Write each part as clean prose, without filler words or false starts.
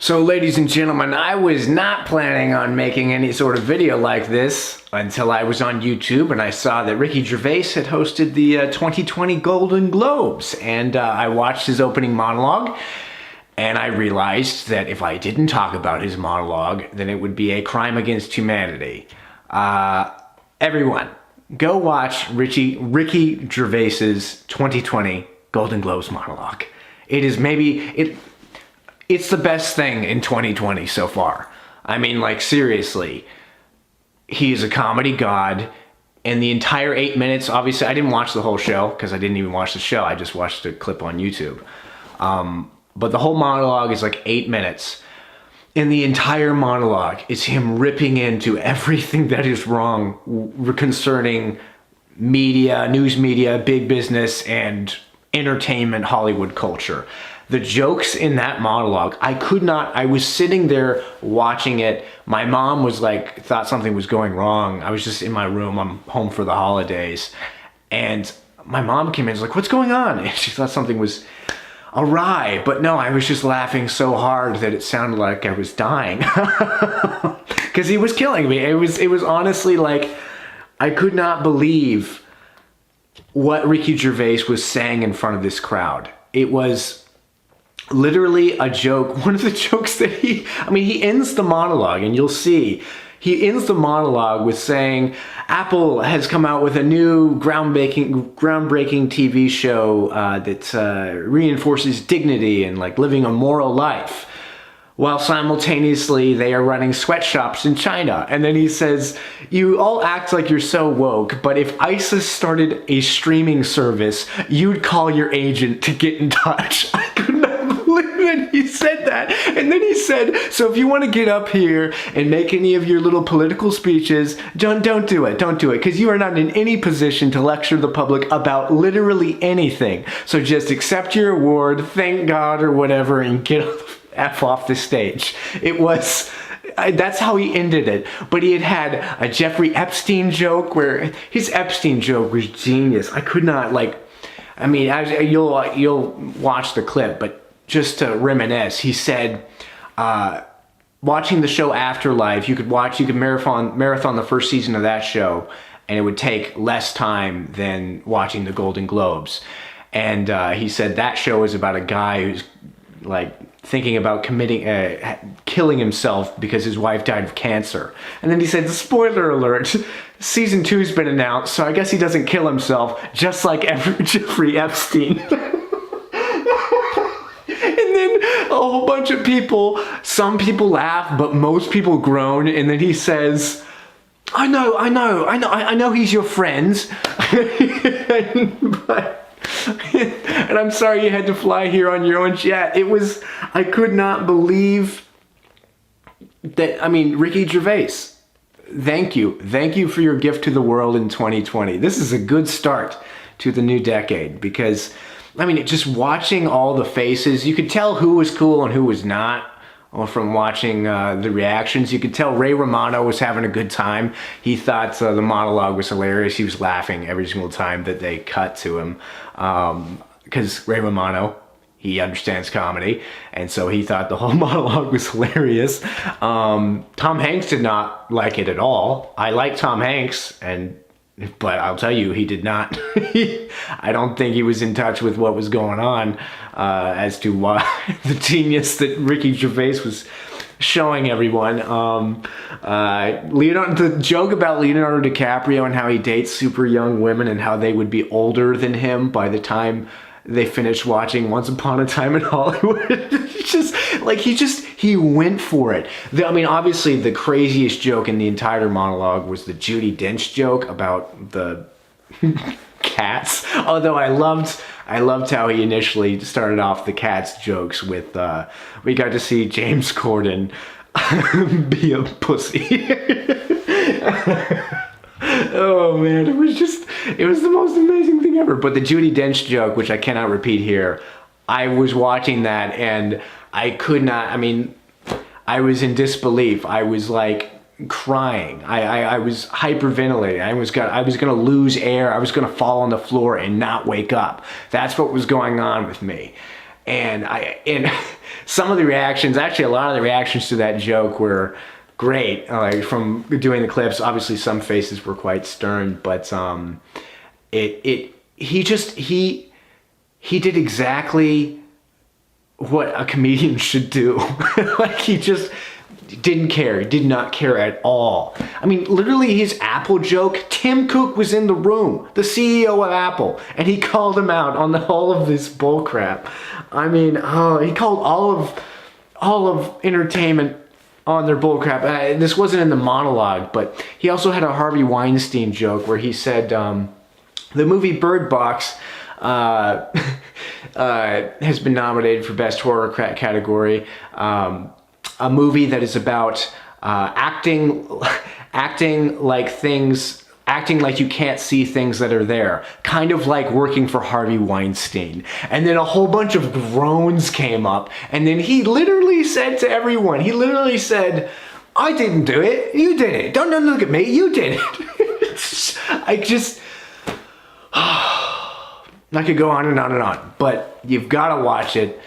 So ladies and gentlemen, I was not planning on making any sort of video like this until I was on YouTube and I saw that Ricky Gervais had hosted the 2020 Golden Globes, and I watched his opening monologue and I realized that if I didn't talk about his monologue, then it would be a crime against humanity. Everyone, go watch Ricky Gervais's 2020 Golden Globes monologue. It's the best thing in 2020 so far. I mean, like, seriously. He is a comedy god. And the entire 8 minutes, obviously, I didn't watch the whole show because I didn't even watch the show. I just watched a clip on YouTube. But the whole monologue is like 8 minutes. And the entire monologue is him ripping into everything that is wrong concerning media, news media, big business, and entertainment, Hollywood culture. The jokes in that monologue, I was sitting there watching it. My mom was like, thought something was going wrong. I was just in my room. I'm home for the holidays. And my mom came in and was like, what's going on? And she thought something was awry. But no, I was just laughing so hard that it sounded like I was dying. Because he was killing me. It was honestly like, I could not believe what Ricky Gervais was saying in front of this crowd. It was literally a joke. One of the jokes that he ends the monologue, and you'll see, he ends the monologue with saying, Apple has come out with a new groundbreaking TV show that reinforces dignity and like living a moral life, while simultaneously they are running sweatshops in China. And then he says, you all act like you're so woke, but if ISIS started a streaming service, you'd call your agent to get in touch. I could not believe that he said that. And then he said, so if you want to get up here and make any of your little political speeches, don't do it, because you are not in any position to lecture the public about literally anything. So just accept your award, thank God or whatever, and get F off the stage. That's how he ended it. But he had a Jeffrey Epstein joke where his Epstein joke was genius. I could not you'll watch the clip, but just to reminisce, he said, watching the show Afterlife, you could marathon the first season of that show, and it would take less time than watching the Golden Globes. And he said that show is about a guy who's like thinking about killing himself because his wife died of cancer. And then he said, spoiler alert, season 2's been announced, so I guess he doesn't kill himself, just like Jeffrey Epstein. And then a whole bunch of people, some people laugh, but most people groan. And then he says, I know he's your friend. And I'm sorry you had to fly here on your own jet. I could not believe that. Ricky Gervais, thank you. Thank you for your gift to the world in 2020. This is a good start to the new decade because, just watching all the faces, you could tell who was cool and who was not. Or from watching the reactions, you could tell Ray Romano was having a good time. He thought the monologue was hilarious. He was laughing every single time that they cut to him. Because Ray Romano, he understands comedy. And so he thought the whole monologue was hilarious. Tom Hanks did not like it at all. I like Tom Hanks, but I'll tell you, he did not. I don't think he was in touch with what was going on as to why the genius that Ricky Gervais was showing everyone. The joke about Leonardo DiCaprio and how he dates super young women and how they would be older than him by the time they finished watching Once Upon a Time in Hollywood. He went for it. Obviously the craziest joke in the entire monologue was the Judi Dench joke about the cats. Although I loved how he initially started off the cats jokes with, we got to see James Corden be a pussy. Oh man, it was the most amazing thing ever. But the Judi Dench joke, which I cannot repeat here, I was watching that and I could not, I was in disbelief. I was like crying. I was hyperventilating. I was gonna lose air. I was gonna fall on the floor and not wake up. That's what was going on with me. And some of the reactions, actually a lot of the reactions to that joke were great. Like from doing the clips, obviously some faces were quite stern, but he did exactly what a comedian should do. Like he just didn't care. He did not care at all. I mean, literally his Apple joke, Tim Cook was in the room, the CEO of Apple, and he called him out on all of this bullcrap. I mean, he called all of entertainment on their bullcrap. This wasn't in the monologue, but he also had a Harvey Weinstein joke where he said the movie Bird Box has been nominated for Best Horror category. A movie that is about acting like you can't see things that are there, kind of like working for Harvey Weinstein. And then a whole bunch of groans came up, and then he literally said to everyone, he literally said, "I didn't do it, you did it. Don't look at me, you did it." I could go on and on and on, but you've got to watch it.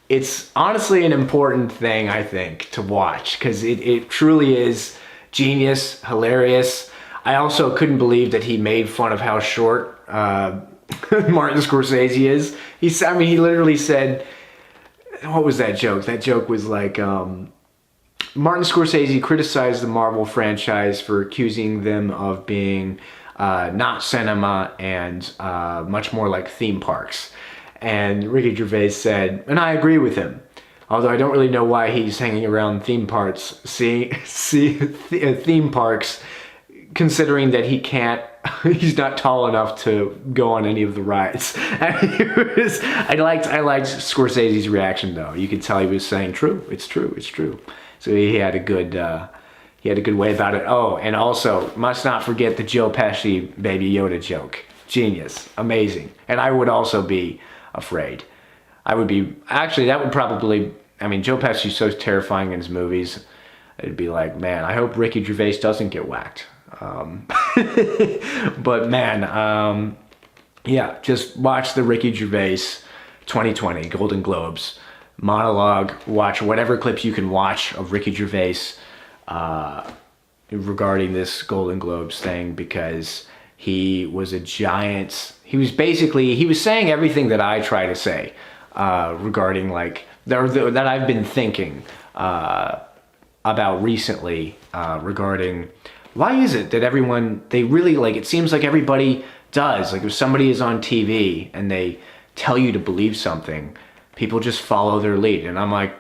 It's honestly an important thing, I think, to watch, because it truly is genius, hilarious. I also couldn't believe that he made fun of how short Martin Scorsese is. He literally said, what was that joke? That joke was like, Martin Scorsese criticized the Marvel franchise for accusing them of being not cinema and much more like theme parks. And Ricky Gervais said, and I agree with him, although I don't really know why he's hanging around theme parks, theme parks, considering that he's not tall enough to go on any of the rides. I liked Scorsese's reaction though. You could tell he was saying, it's true. So he had a good way about it. Oh, and also, must not forget the Joe Pesci Baby Yoda joke. Genius. Amazing. And I would also be afraid. That would probably, Joe Pesci's so terrifying in his movies. It'd be like, man, I hope Ricky Gervais doesn't get whacked. But man, yeah, just watch the Ricky Gervais 2020 Golden Globes monologue. Watch whatever clips you can watch of Ricky Gervais regarding this Golden Globes thing, because he was a giant. He was saying everything that I try to say regarding that I've been thinking about recently regarding why is it that it seems like everybody does, like if somebody is on TV and they tell you to believe something, people just follow their lead. And I'm like,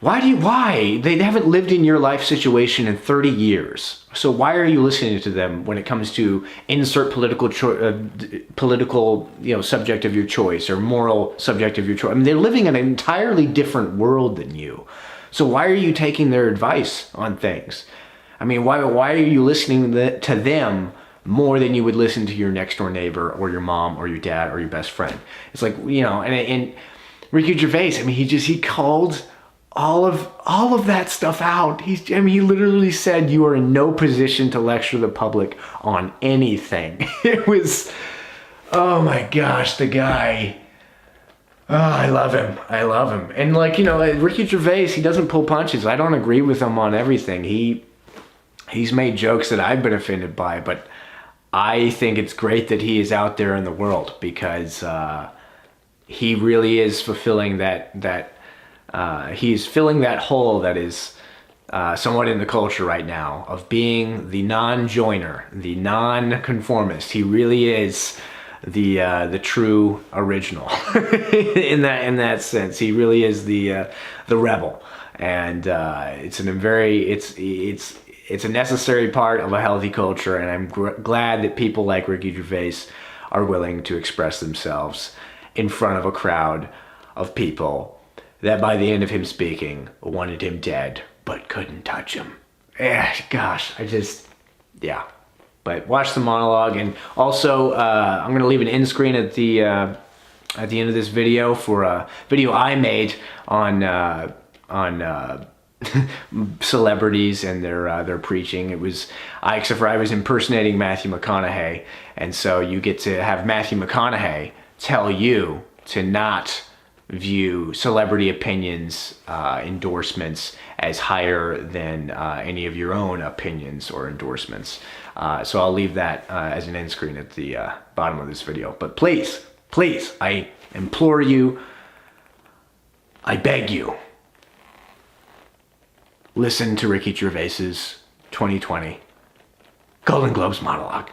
why? They haven't lived in your life situation in 30 years. So why are you listening to them when it comes to insert political subject of your choice or moral subject of your choice? They're living in an entirely different world than you. So why are you taking their advice on things? Why are you listening to them more than you would listen to your next door neighbor or your mom or your dad or your best friend? It's like, and Ricky Gervais, he called all of that stuff out. He literally said, you are in no position to lecture the public on anything. It was, oh my gosh, the guy. Oh, I love him. And Ricky Gervais, he doesn't pull punches. I don't agree with him on everything. He's made jokes that I've been offended by, but I think it's great that he is out there in the world, because he really is fulfilling he's filling that hole that is somewhat in the culture right now of being the non-joiner, the non-conformist. He really is the true original in that sense. He really is the rebel, and it's a necessary part of a healthy culture. And I'm glad that people like Ricky Gervais are willing to express themselves in front of a crowd of people that by the end of him speaking wanted him dead but couldn't touch him. Gosh, but watch the monologue. And also I'm going to leave an end screen at the end of this video for a video I made on celebrities and their preaching. It was I was impersonating Matthew McConaughey, and so you get to have Matthew McConaughey tell you to not view celebrity opinions, endorsements as higher than any of your own opinions or endorsements. So I'll leave that as an end screen at the bottom of this video. But please, please, I implore you, I beg you, listen to Ricky Gervais's 2020 Golden Globes monologue.